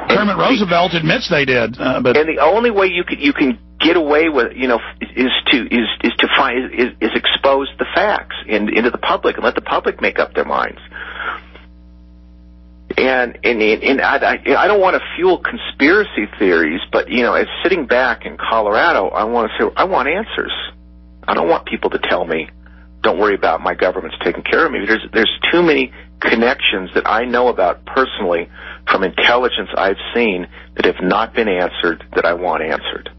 Kermit Roosevelt admits they did. And the only way you can get away with, is to expose the facts into the public and let the public make up their minds. And I don't want to fuel conspiracy theories, but as sitting back in Colorado, I want to say I want answers. I don't want people to tell me, "Don't worry about my government's taking care of me." There's too many connections that I know about personally from intelligence I've seen that have not been answered that I want answered.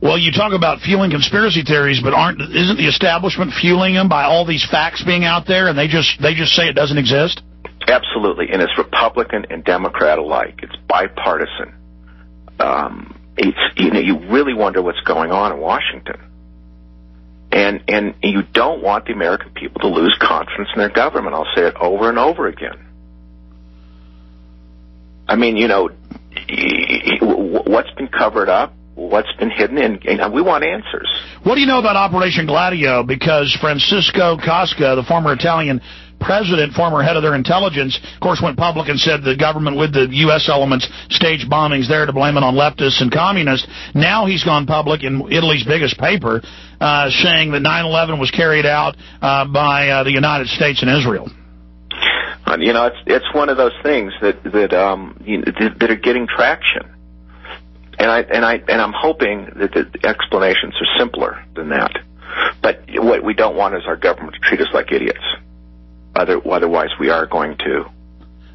Well, you talk about fueling conspiracy theories, but isn't the establishment fueling them by all these facts being out there, and they just say it doesn't exist? Absolutely, and it's Republican and Democrat alike. It's bipartisan. You really wonder what's going on in Washington, and you don't want the American people to lose confidence in their government. I'll say it over and over again. I mean, what's been covered up? What's been hidden, and we want answers. What do you know about Operation Gladio? Because Francisco Casca, the former Italian president, former head of their intelligence, of course, went public and said the government with the U.S. elements staged bombings there to blame it on leftists and communists. Now he's gone public in Italy's biggest paper, saying that 9/11 was carried out by the United States and Israel. It's one of those things that are getting traction. And I'm hoping that the explanations are simpler than that. But what we don't want is our government to treat us like idiots. Otherwise, we are going to.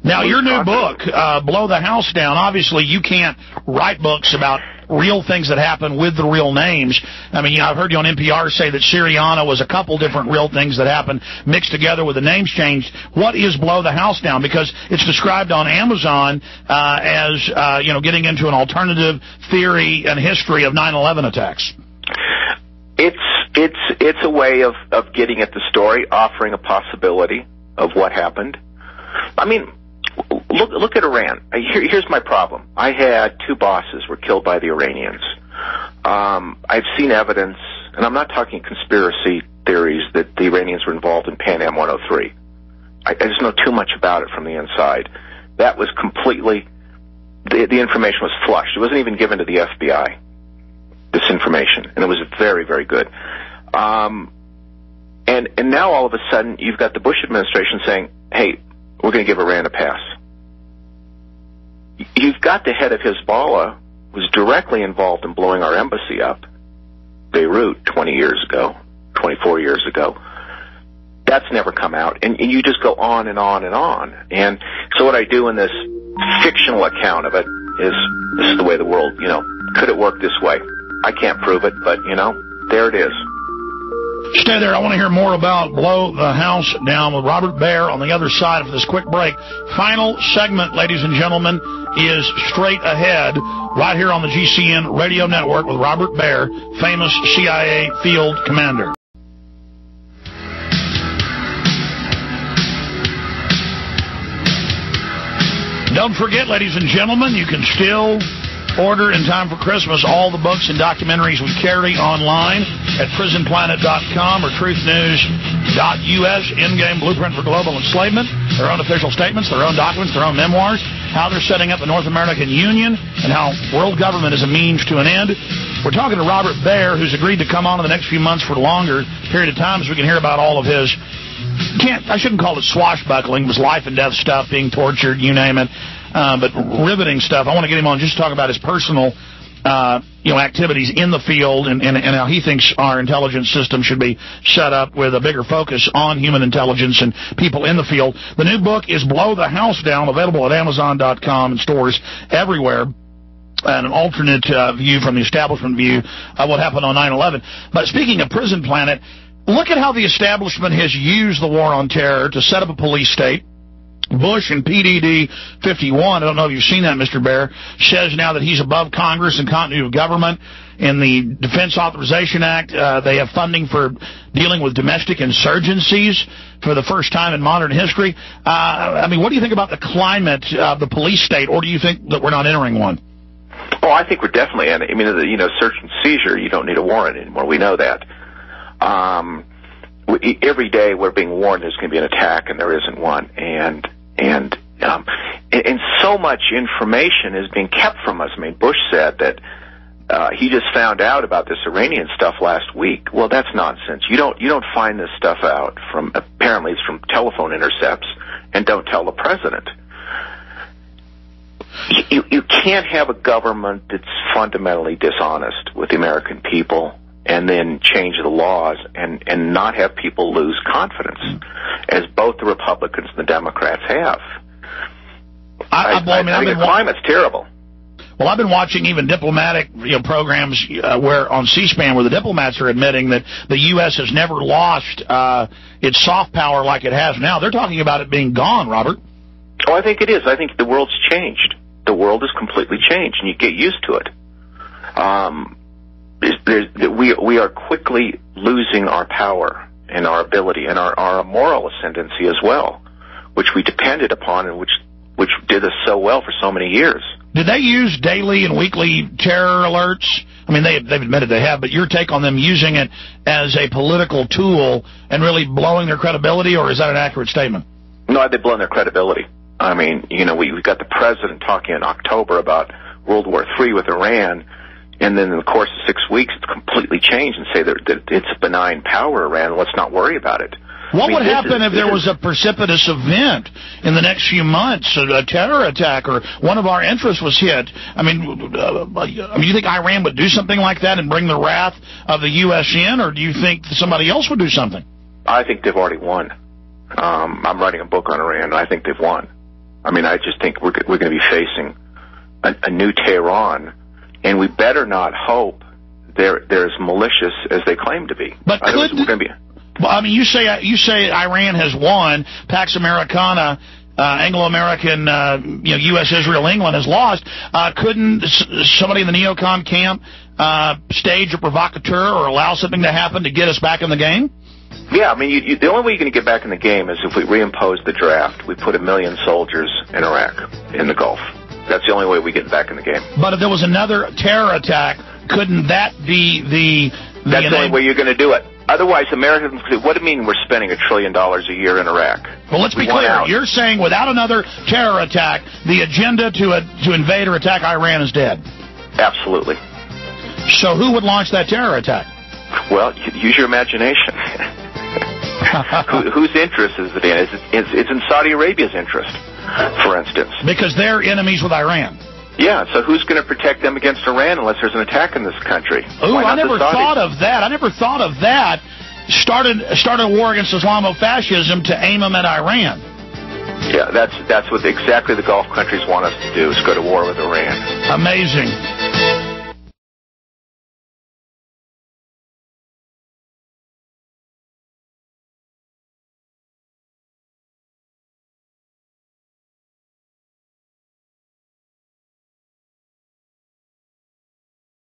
Now, your new book, Blow the House Down, obviously you can't write books about real things that happen with the real names. I mean, I've heard you on NPR say that Syriana was a couple different real things that happened mixed together with the names changed. What is Blow the House Down? Because it's described on Amazon as getting into an alternative theory and history of 9/11 attacks. It's a way of getting at the story, offering a possibility of what happened. I mean, look at Iran. Here's my problem. I had two bosses were killed by the Iranians. I've seen evidence, and I'm not talking conspiracy theories, that the Iranians were involved in Pan Am 103. I just know too much about it from the inside. That was completely, the information was flushed. It wasn't even given to the FBI, this information, and it was very, very good. And now all of a sudden you've got the Bush administration saying, hey, we're going to give Iran a pass. You've got the head of Hezbollah was directly involved in blowing our embassy up, Beirut, 20 years ago, 24 years ago. That's never come out. And you just go on and on and on. And so what I do in this fictional account of it is, this is the way the world, could it work this way? I can't prove it, but, there it is. Stay there. I want to hear more about Blow the House Down with Robert Baer on the other side of this quick break. Final segment, ladies and gentlemen, is straight ahead right here on the GCN Radio Network with Robert Baer, famous CIA field commander. Don't forget, ladies and gentlemen, you can still order in time for Christmas all the books and documentaries we carry online at prisonplanet.com or truthnews.us. Endgame Blueprint for Global Enslavement, their own official statements, their own documents, their own memoirs, how they're setting up the North American Union, and how world government is a means to an end. We're talking to Robert Baer, who's agreed to come on in the next few months for a longer period of time so we can hear about all of his, I shouldn't call it swashbuckling, it was life and death stuff, being tortured, you name it. But riveting stuff. I want to get him on just to talk about his personal, activities in the field and how he thinks our intelligence system should be set up with a bigger focus on human intelligence and people in the field. The new book is Blow the House Down, available at Amazon.com and stores everywhere. And an alternate view from the establishment view of what happened on 9/11. But speaking of Prison Planet, look at how the establishment has used the war on terror to set up a police state. Bush in PDD 51, I don't know if you've seen that, Mr. Baer, says now that he's above Congress and continuity of government. In the Defense Authorization Act, they have funding for dealing with domestic insurgencies for the first time in modern history. What do you think about the climate of the police state, or do you think that we're not entering one? Oh, I think we're definitely in it. Search and seizure, you don't need a warrant anymore. We know that. Every day we're being warned there's going to be an attack, and there isn't one. And so much information is being kept from us. I mean, Bush said that he just found out about this Iranian stuff last week. Well, that's nonsense. You don't find this stuff out from, apparently it's from telephone intercepts, and don't tell the president. You can't have a government that's fundamentally dishonest with the American people and then change the laws and not have people lose confidence, as both the Republicans and the Democrats have. I think the climate's terrible. Well, I've been watching even diplomatic programs where on C-SPAN where the diplomats are admitting that the U.S. has never lost its soft power like it has now. They're talking about it being gone, Robert. Oh, I think it is. I think the world's changed. The world has completely changed, and you get used to it. We are quickly losing our power and our ability and our moral ascendancy as well, which we depended upon and which did us so well for so many years. Did they use daily and weekly terror alerts? I mean, they've admitted they have, but your take on them using it as a political tool and really blowing their credibility, or is that an accurate statement? No, they've blown their credibility. I mean, we got the president talking in October about World War III with Iran, and then in the course of 6 weeks, it's completely changed and say that it's a benign power, Iran. Let's not worry about it. What would happen if there was a precipitous event in the next few months, a terror attack, or one of our interests was hit? I mean, you think Iran would do something like that and bring the wrath of the U.S. in, or do you think somebody else would do something? I think they've already won. I'm writing a book on Iran, and I think they've won. I mean, I just think we're going to be facing a new Tehran, and we better not hope they're as malicious as they claim to be. But we're going to be. Well, I mean, you say Iran has won. Pax Americana, Anglo American, U.S., Israel, England has lost. Couldn't somebody in the neocon camp stage a provocateur or allow something to happen to get us back in the game? Yeah, I mean, the only way you're going to get back in the game is if we reimpose the draft. We put 1 million soldiers in Iraq, in the Gulf. That's the only way we get back in the game. But if there was another terror attack, couldn't that be That's the only way you're going to do it. Otherwise, Americans, what do you mean we're spending $1 trillion a year in Iraq? Well, let's be clear. You're saying without another terror attack, the agenda to invade or attack Iran is dead? Absolutely. So who would launch that terror attack? Well, use your imagination. Whose interest is it in? It's in Saudi Arabia's interest, for instance. Because they're enemies with Iran. Yeah, so who's going to protect them against Iran unless there's an attack in this country? Ooh, I never thought of that. I never thought of that. Started a war against Islamofascism to aim them at Iran. Yeah, that's what exactly the Gulf countries want us to do, is go to war with Iran. Amazing.